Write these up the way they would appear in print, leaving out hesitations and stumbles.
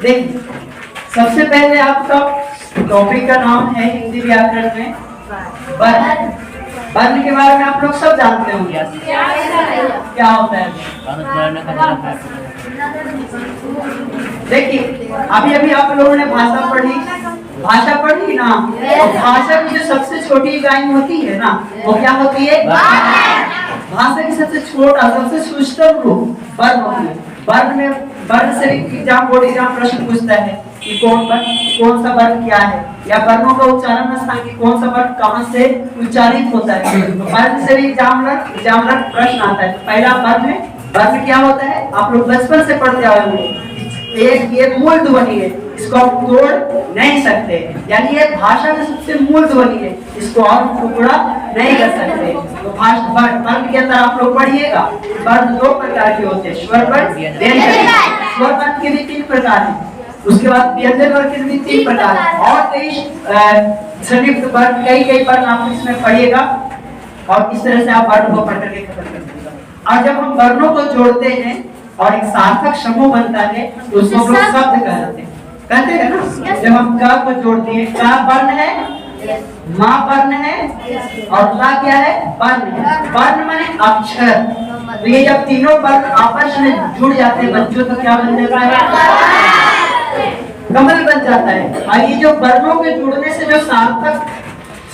देखिए, सबसे पहले आपका टॉपिक का नाम है हिंदी व्याकरण में वर्ण। वर्ण के बारे में आप लोग सब जानते होंगे क्या होता है। देखिए, अभी अभी आप लोगों ने भाषा पढ़ी ना। तो भाषा की जो सबसे छोटी इकाई होती है ना, वो क्या होती है? भाषा की सबसे छोटा, सबसे सूक्ष्म रूप वर्ण होती है। वर्ण से एग्जाम, बोर्ड एग्जाम प्रश्न पूछता है कि कौन सा वर्ण क्या है, या वर्णों का उच्चारण स्थान की कौन सा वर्ण कहां से उच्चारित होता है। तो वर्ण से भी एग्जाम प्रश्न आता है। पहला वर्ण क्या होता है? आप लोग बचपन से पढ़ते आए होंगे। ये मूल ध्वनि है, इसको आप तोड़ नहीं सकते। यानी ये भाषा में सबसे मूल ध्वनि है, इसको आप टुकड़ा नहीं कर सकते। तो वर्ण के अंदर आप लोग पढ़िएगा, वर्ण दो प्रकार के होते हैं, स्वर वर्ण, व्यंजन वर्ण। स्वर वर्ण के भी 3 प्रकार हैं। उसके बाद व्यंजन वर्ण के भी 3 प्रकार हैं, और कई संयुक्त वर्ण, कई वर्ण आप इसमें पढ़िएगा, और इस तरह से आप वर्ण को पढ़ करके खत्म कर दीजिएगा। और जब हम वर्णों को जोड़ते हैं और एक सार्थक समूह बनता है, तो उसको हम लोग शब्द कहते हैं ना। जब हम क को जोड़ते हैं, का वर्ण है, माँ वर्ण है, और ला क्या है? वर्ण है। वर्ण माने अक्षर। तो ये जब तीनों वर्ण आपस में जुड़ जाते हैं बच्चों, तो क्या बन जाता है? कमल बन जाता है। और ये जो वर्णों के जुड़ने से जो सार्थक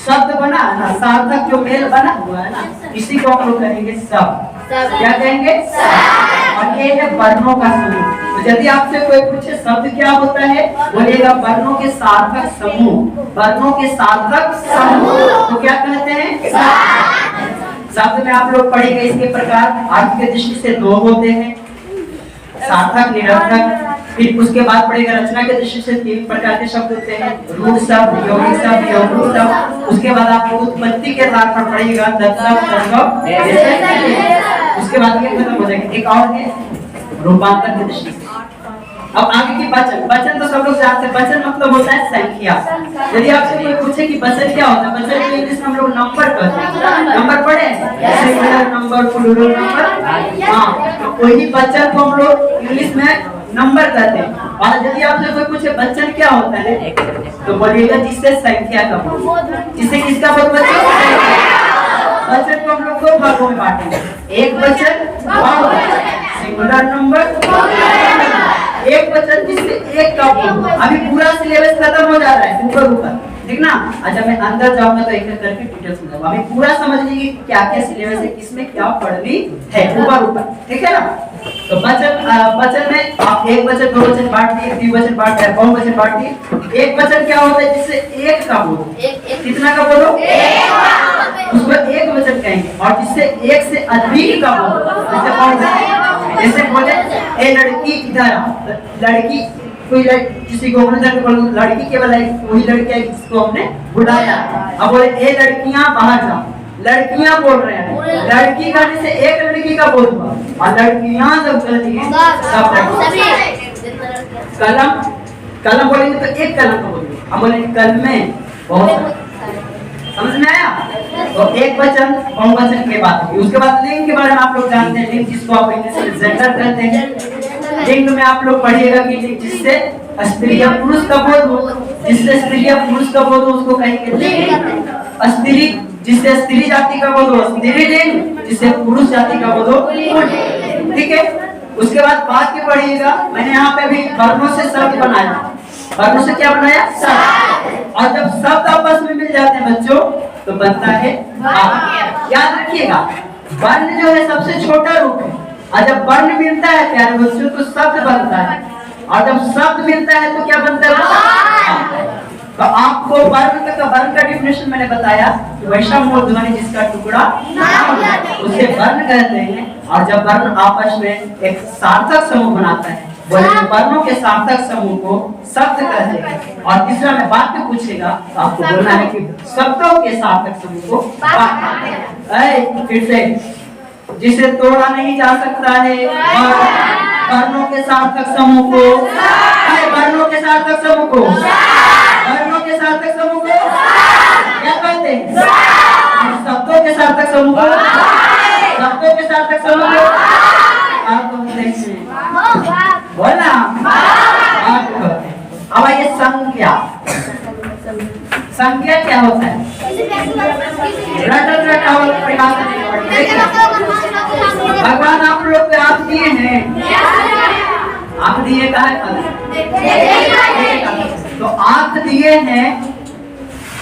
शब्द बना है ना, सार्थक जो मेल बना हुआ है ना, इसी को हम लोग कहेंगे शब्द। क्या कहेंगे? और ये है वर्णों का समूह। तो यदि आपसे कोई पूछे शब्द क्या होता है, बोलिएगा वर्णों के सार्थक समूह। वर्णों के सार्थक समूह तो क्या कहते हैं? शब्द में आप लोग पढ़ेंगे इसके प्रकार। अर्थ के दृष्टि से 2 होते हैं, सार्थक, निरर्थक। फिर उसके बाद पढ़ेगा रचना के दृष्टि से 3 प्रकार के शब्द होते हैं, रूढ़ शब्द, यौगिक शब्द, यौगिक शब्द। उसके बाद आप उत्पत्ति के आधार पर पढ़ेगा तत्शब्द। उसके बाद ये खत्म हो जाएगा। एक और है रूपांतर की दृष्टि से। अब आगे की वचन तो सब लोग जानते हैं। वचन मतलब होता है संख्या। यदि आपसे कोई पूछे कि वचन क्या होता है, वचन को इंग्लिश में हम लोग नंबर कहते हैं। नंबर पढ़े, सिंगुलर नंबर, प्लूरल नंबर। हाँ, तो वही वचन को हम लोग इंग्लिश में नंबर कहते हैं। और यदि आपसे कोई पूछे वचन क्या होता है, तो बोलिएगा जिससे संख्या का बोध। जिससे किसका बोध? वचन को हम लोग 2 भागों में बांटेंगे। एक वचन, सिंगुलर नंबर। एक वचन जिससे एक का बोध। अभी पूरा सिलेबस खत्म हो जा रहा है ऊपर, ठीक ना। अच्छा, मैं अंदर जाऊंगा तो एक करके डिटेल्स में जाऊंगा। अभी पूरा समझ लीजिए क्या क्या सिलेबस है, किसमें क्या पढ़नी है, ऊपर, ठीक है ना। तो वचन में आप एक वचन, 2 वचन बांट दिए, 3 वचन बांट दिए, 5 वचन बांट दिए। एक वचन क्या होता है? जिससे एक का बोध। कितना का बोध? उसको एक वचन कहेंगे। और जिससे एक से अधिक का बोध, जैसे बोले ए लड़की इधर, लड़की कोई किसी को लड़की के बजाय कोई लड़की है जिसको हमने बुलाया। अब बोले ए लड़कियां बाहर जाओ, लड़कियां बोल रहे हैं, लड़की का जैसे एक लड़की का बोल हुआ, और लड़कियां जब चलती हैं सब कलम बोलेंगे तो एक कलम का बोल। अब बोले कल में बहुत, समझ में आया? तो एक वचन, बहुवचन के बाद उसके बाद लिंग के बारे में आप लोग जानते हैं। लिंग जिसको आप इंग्लिश में जेंडर कहते हैं। लिंग में आप लोग पढ़िएगा कि जिससे स्त्री या पुरुष का बोध हो, जिससे स्त्री या पुरुष का बोध हो उसको कहेंगे लिंग। स्त्री, जिससे स्त्री जाति का बोध हो स्त्रीलिंग, जिससे पुरुष जाति का बोध हो पुल्लिंग, ठीक है। उसके बाद के पढ़िएगा, मैंने यहाँ पे भी वर्णों से शब्द बनाया। वर्णों से क्या बनाया? शब्द। और जब शब्द आपस में मिल जाते हैं बच्चों, तो बनता है वाक्य। याद रखिएगा, वर्ण जो है सबसे छोटा रूप है, और जब वर्ण मिलता है प्यारे बच्चों तो शब्द बनता है, और जब शब्द मिलता है तो क्या बनता है? तो आपको वर्ण का डिफिनेशन मैंने बताया कि वैसा मूल ध्वनि जिसका टुकड़ा उसे वर्ण कहते हैं। और जब वर्ण आपस में एक सार्थक समूह बनाता है, बोले वर्णों के सार्थक समूह को शब्द कहते हैं। और तीसरा में वाक्य पूछेगा तो आपको बोलना है कि शब्दों के सार्थक समूह को वाक्य। फिर से, जिसे तोड़ा नहीं जा सकता है, वर्णों के सार्थक समूह को, वर्णों के सार्थक समूह को, वर्णों के सार्थक समूह को क्या कहते हैं? शब्दों के सार्थक समूह को, शब्दों के सार्थक समूह को। आप बोलना संज्ञा क्या होता है? रटा हुआ प्रकाश नहीं पड़ता। भगवान आप लोग पे आंख दिए हैं, आंख दिए कहा है? तो आंख दिए हैं,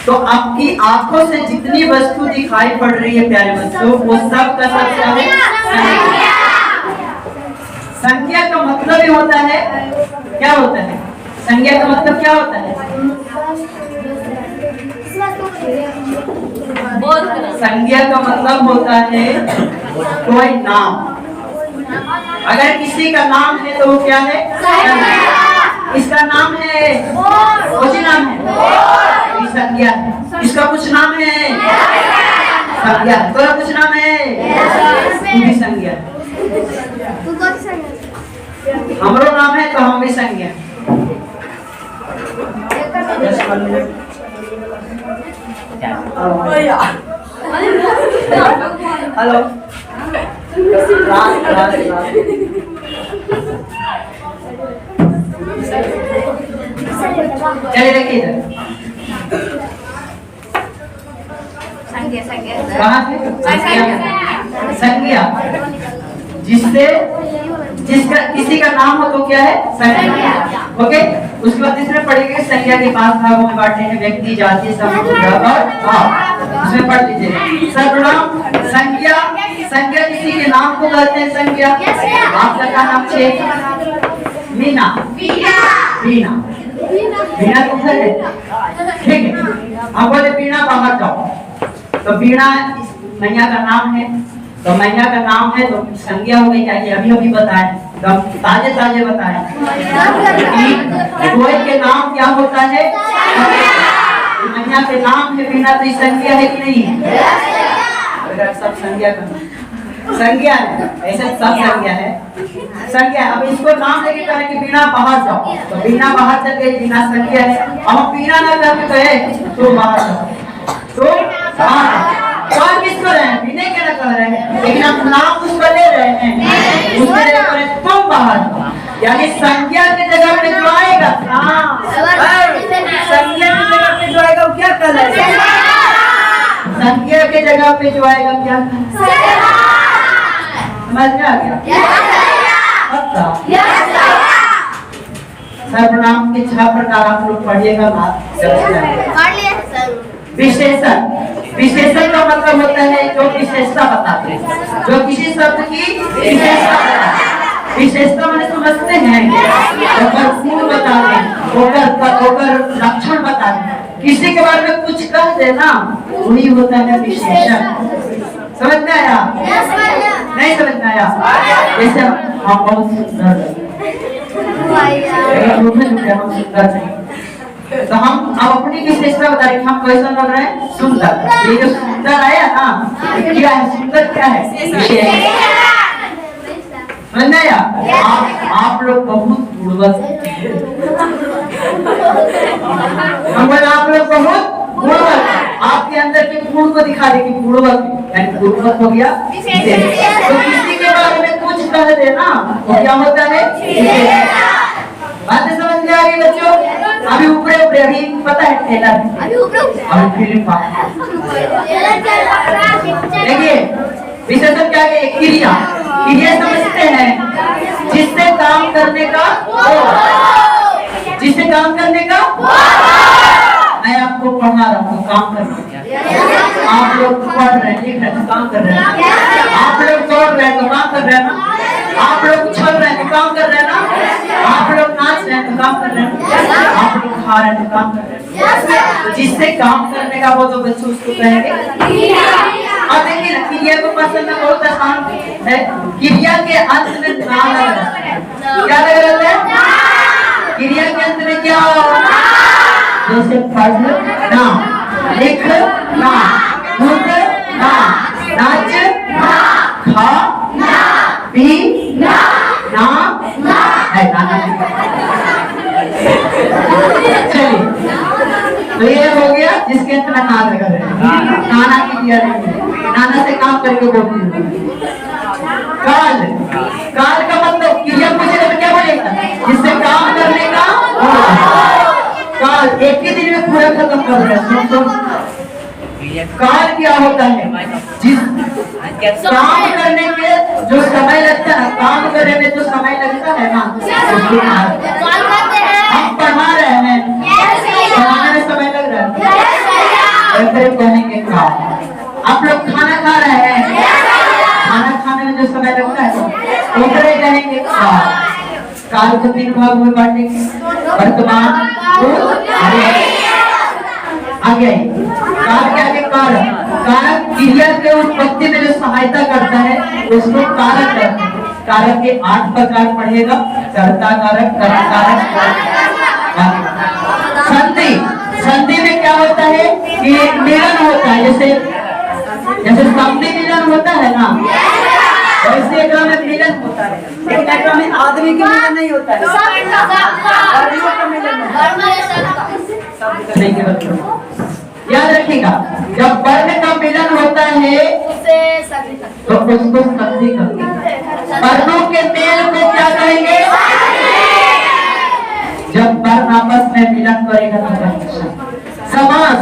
तो आपकी आंखों से जितनी वस्तु दिखाई पड़ रही है प्यारे बच्चों, वो सब का सब क्या है? संज्ञा का मतलब ये होता है, क्या होता है? संज्ञा का मतलब क्या होता है? संज्ञा का मतलब होता है कोई नाम। अगर किसी का नाम है तो वो क्या है? इसका नाम है, कुछ नाम है, ये संज्ञा है। इसका कुछ नाम है, संज्ञा। तो कुछ नाम है, वो भी संज्ञा है। हमरो नाम है तो हम भी संज्ञा। हेलो, चलिए देखिए इधर कहाँ से? संज्ञा, जिससे जिसका किसी का नाम हो तो क्या है? संज्ञा। ओके, उसके बाद तीसरे पढ़ेंगे संज्ञा के 5 भागों में बांटे हैं, व्यक्ति, जाति, समूह और भाव। इसमें पढ़ लीजिए सर्वनाम। संज्ञा, संज्ञा किसी के नाम को कहते हैं संज्ञा। आपका क्या नाम है? मीना, मीना, मीना तो घर है, ठीक है। हम बोले बीना बाहर जाओ, तो बीना मैया का नाम है, तो मैया का नाम है तो संज्ञा हो गई। क्या अभी अभी बताएं, ताजे ताजे बताएं। कोई के नाम क्या होता है? मैया के नाम है बीना, तो संज्ञा है कि नहीं? सब संज्ञा का संज्ञा है, ऐसे सब संज्ञा है। संज्ञा, अब इसको नाम लेके कहें कि बीना बाहर जाओ, तो बीना बाहर चल गई, बीना संज्ञा है। अब हम बीना ना करके कहे तो बाहर जाओ, तो बाहर किसको रहे हैं? बीने के ना कर रहे हैं, लेकिन हम नाम उसको ले रहे हैं, उसके लिए करें तुम बाहर। यानी संज्ञा की जगह पे जो आएगा नाम, संज्ञा की जगह पे जो आएगा वो क्या कर रहे हैं? संज्ञा के जगह पे जो आएगा क्या? समझ में आ गया? सर्वनाम के 6 प्रकार आप लोग पढ़िएगा। विशेषण, विशेषण का मतलब होता है जो विशेषता बताते हैं, जो किसी शब्द की विशेषता बताते हैं। विशेषता मैंने समझते हैं, गुण बताते हैं, लक्षण बताते हैं। किसी के बारे में कुछ कह देना वही होता है विशेषण। समझ में आया? नहीं समझ में आया? जैसे हम बहुत सुंदर हैं, तो हम अब अपनी विशेषता बता रहे हैं, हम कैसा लग रहे हैं? सुंदर। ये जो सुंदर आया ना, क्या है? सुंदर क्या है? समझ में आया? आप लोग बहुत गुणवत, हम बोले आप लोग बहुत गुणवत। आपके अंदर के गुण को दिखा दे कि गुणवत, यानी गुणवत हो गया। तो किसी के बारे में कुछ कह देना वो क्या होता है? बातें समझ में आ रही बच्चों? अभी ऊपरे ऊपरे अभी पता है टेलर, अभी फिल्म देखिए विशेषण क्या है? क्रिया, क्रिया समझते हैं जिससे काम करने का, जिससे काम करने का। मैं आपको पढ़ा रहा हूँ, काम करना। आप लोग पढ़ रहे हैं, लिख रहे हैं, काम कर रहे हैं। आप लोग दौड़ रहे हैं तो काम कर रहे हैं ना। आप लोग उछल रहे हैं तो काम कर रहे हैं ना। आप लोग नाच रहे हैं तो काम कर रहे हैं। आप लोग खा रहे हैं तो काम कर रहे हैं। तो जिससे काम करने का वो तो बच्चों उसको कहेंगे। और देखिए ना, क्रिया को पसंद बहुत आसान है। क्रिया के अंत में नाम लगा, क्या लगा रहता है? क्रिया के अंत में क्या हो? जैसे पढ़ना, लिखना, कूदना, नाचना, खाना, पीना, नाचना है। चलिए, तो ये हो गया जिसके अंत में नाम लगा रहे हैं। नाना की क्रिया नहीं, नाना से काम करके बोलती है। काल, काल का मतलब क्रिया पूछेगा तो क्या बोलेगा? जिससे काम करने का काल, एक ही दिन में पूरा खत्म कर रहे हैं। काल क्या होता है? जिस काम करने के जो समय लगता है, काम करने में जो समय लगता है ना, उसको हम पढ़ा रहे हैं, पढ़ाने में समय लग रहा है, ऐसे कहेंगे काम। आप लोग खाना खा रहे हैं, खाना खाने में जो समय लगता है उसे कहेंगे काल। काल को 3 भाग में बांटेंगे, वर्तमान, आगे काल के आगे कारण। कारण क्रिया के उत्पत्ति में जो सहायता करता है उसको कारक कहते हैं। कारक के 8 प्रकार पढ़ेगा, कर्ता कारक, कर्म कारक। संधि, संधि में क्या होता है कि एक मिलन होता है, जैसे संधि मिलन होता है ना, वैसे एक में मिलन होता है, लेकिन एक में आदमी के मिलन नहीं होता है, का मिलन होता है। याद रखिएगा, जब वर्ण का मिलन होता है तो उसको संधि कहते हैं। वर्णों के मेल को क्या कहेंगे? जब वर्ण आपस में मिलन करेगा तो समास।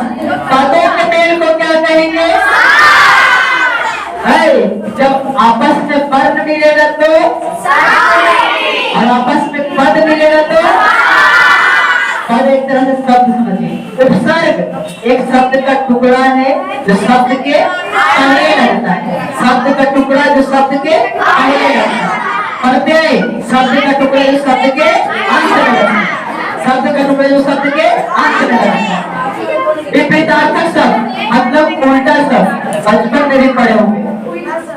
पदों के मेल को क्या कहेंगे? जब आपस में वर्ण मिलेगा तो, और आपस में पद मिलेगा तो पद एक तरह से शब्द समझिए। उपसर्ग एक शब्द का टुकड़ा है जो शब्द के पहले लगता है, शब्द का टुकड़ा जो शब्द के पहले लगता है। प्रत्यय शब्द का टुकड़ा जो शब्द के अंत में लगता है, शब्द का टुकड़ा जो शब्द के अंत में लगता है। विपरीतार्थक शब्द मतलब उल्टा शब्द, बचपन में भी पढ़े होंगे,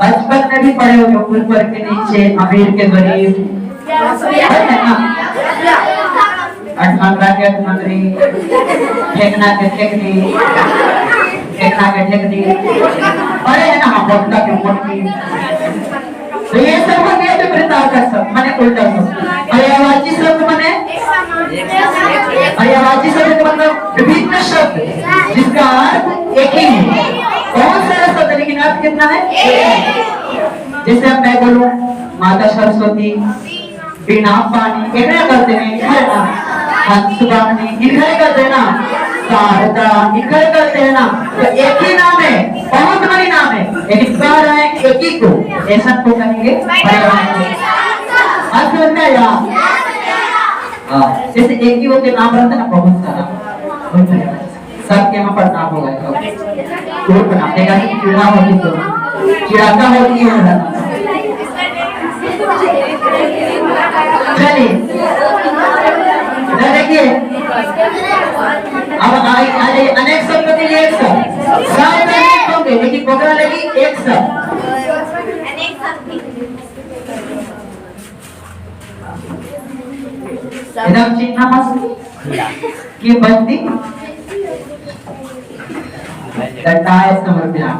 बचपन में भी पढ़े होंगे, ऊपर के नीचे, अमीर के गरीब, अठमंगरा के अठमंगरी, ठेकना के ठेकनी, ठेकना के ठेकनी, अरे है ना मोटका के मोटकी। तो ये सब हो गया विपरीतार्थक शब्द, माने उल्टा शब्द। पर्यायवाची शब्द माने, पर्यायवाची शब्द का मतलब विभिन्न शब्द जिसका अर्थ एक ही है। बहुत सारा शब्द लेकिन अर्थ कितना है? जैसे मैं बोलूं माता सरस्वती, बिना पानी, एक करते हैं हंसवानी, इधर करते हैं ना, शारदा, इधर करते हैं ना, तो एक ही नाम है, बहुत बड़ी नाम है, लेकिन कह रहे हैं एक ही को, ऐसा को कहेंगे अर्थ होता है यार। जैसे एक ही हो के नाम रहता है ना, बहुत सारा सबके यहाँ पर नाम होगा, कोई बना देगा कि चिड़ा होती तो चिड़ाता होती है। चलिए देखिए, अब आइए अनेक शब्द के लिए एक शब्द, सब अनेक होंगे लेकिन पकड़ा लगी एक शब्द। एकदम चिन्ह मत की बंदी दटाए समर्पया।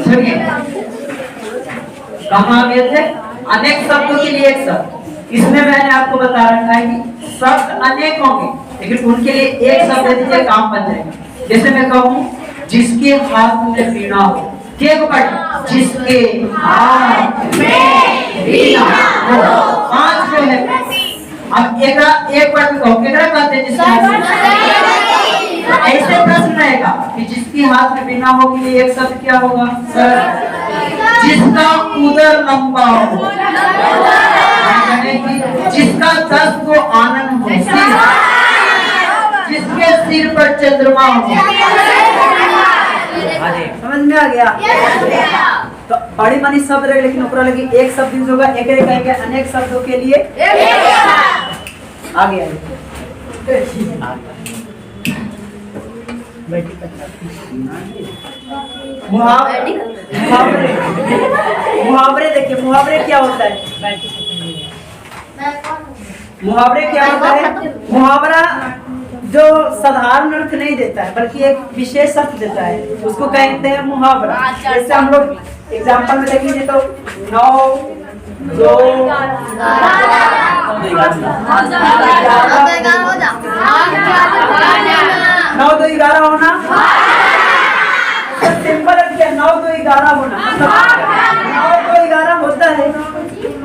सुनिए, कहाँ गए थे? अनेक शब्दों के लिए एक शब्द। इसमें मैंने आपको बता रखा है कि शब्द अनेक होंगे लेकिन उनके लिए एक शब्द दीजिए, काम बन जाएगा। जैसे मैं कहूँ जिसके हाथ में वीणा हो, के पढ़, जिसके हाथ में वीणा हो, 5 जो है। अब एक बार कहो केकरा कहते हैं जिसके हाथ में, ऐसे प्रश्न रहेगा कि जिसके हाथ में वीणा हो के लिए एक शब्द क्या होगा? सर, जिसका उदर लंबा हो, जिसका 10 को आनंद हो, जिसके सिर पर चंद्रमा हो। समझ में आ गया? तो बड़ी मानी शब्द रहे लेकिन ऊपर लगी एक शब्द यूज होगा, एक कहेंगे अनेक शब्दों के लिए आगे मुहावरे देखिए, मुहावरे क्या होता है? मुहावरे क्या होता है? मुहावरा जो साधारण अर्थ नहीं देता है बल्कि एक विशेष अर्थ देता है, उसको कहते हैं मुहावरा। जैसे हम लोग एग्जाम्पल में देखेंगे तो 9 2 11 होना, सिंपल है, 9 2 11 होना, 9 2 11 होता है।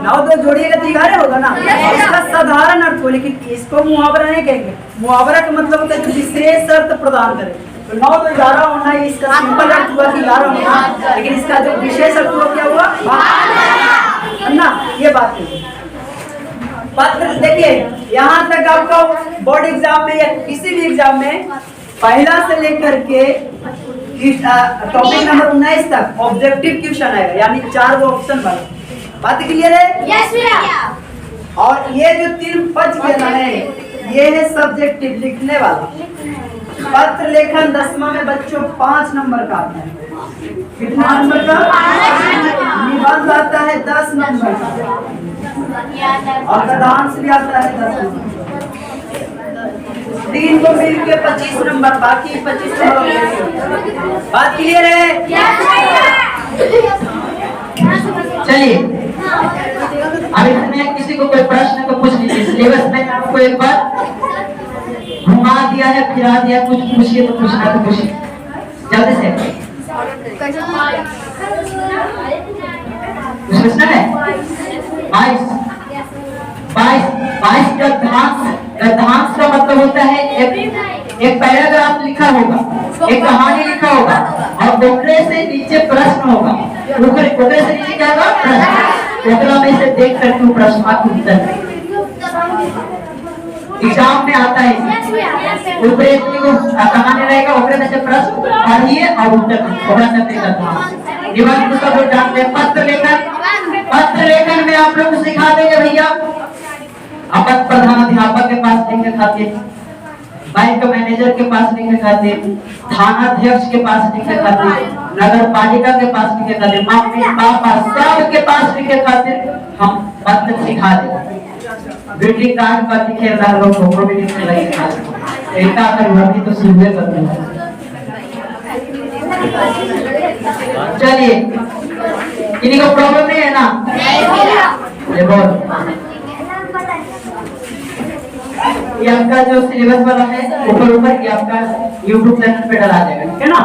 नाव दो जोड़िएगा तो 11 होगा ना। इसका साधारण अर्थ हो, लेकिन इसको मुहावरा नहीं कहेंगे। मुहावरा का मतलब होता है जो विशेष अर्थ प्रदान करे। तो 9 तो 11 होना, इसका सिंपल अर्थ हुआ कि 11 होना, लेकिन इसका जो विशेष अर्थ हुआ क्या हुआ है ना। ये बात है। पत्र देखिए, यहाँ तक आपका बोर्ड एग्जाम में या किसी भी एग्जाम में पहला से लेकर के टॉपिक नंबर 19 तक ऑब्जेक्टिव क्वेश्चन आएगा, यानी 4 गो ऑप्शन वाला। बात क्लियर है? यस भैया। और ये जो 3 बच गया है, ये है सब्जेक्टिव लिखने वाला। पत्र लेखन 10वां में बच्चों 5 नंबर का आता है। कितना नंबर का? निबंध आता है 10 नंबर का, और गद्यांश भी आता है 10 नंबर। 3 को मिल के 25 नंबर, बाकी 25 नंबर। बात क्लियर है? चलिए, अब इसमें किसी को कोई प्रश्न तो पूछ लीजिए। सिलेबस में आपको एक बार घुमा दिया है, फिरा दिया, कुछ पूछिए तो पूछना तो पूछिए जल्दी से। पूछना है 22 गद्यांश का मतलब होता है एक पैराग्राफ लिखा होगा, एक कहानी लिखा होगा, और ओकरे से नीचे प्रश्न होगा। ओकरे से नीचे क्या होगा? प्रश्न। ओकरा में से देख कर तू प्रश्न का उत्तर एग्जाम में आता है। ऊपर कहानी रहेगा, ओकरे में से प्रश्न पढ़िए और उत्तर ओकरा से देगा। निबंध पुस्तक को जानते हैं। पत्र लेखन में आप लोग को सिखा देंगे भैया, अपन प्रधानाध्यापक के पास लिखने खातिर, बैंक मैनेजर के पास लिखने खातिर, थानाध्यक्ष के पास लिखने खातिर, नगर पालिका के पास लिखने खातिर, मम्मी पापा सब के पास लिखने खातिर हम पत्र सिखा देंगे। ग्रीटिंग कार्ड पर लिखे लोग फोटो भी लिखने लगे। एकता कर भी तो सुनने करते हैं। चलिए, किसी को प्रॉब्लम नहीं है ना? ये बहुत ये आपका जो सिलेबस वाला है ऊपर की आपका YouTube चैनल पे डला जाएगा, ठीक है ना?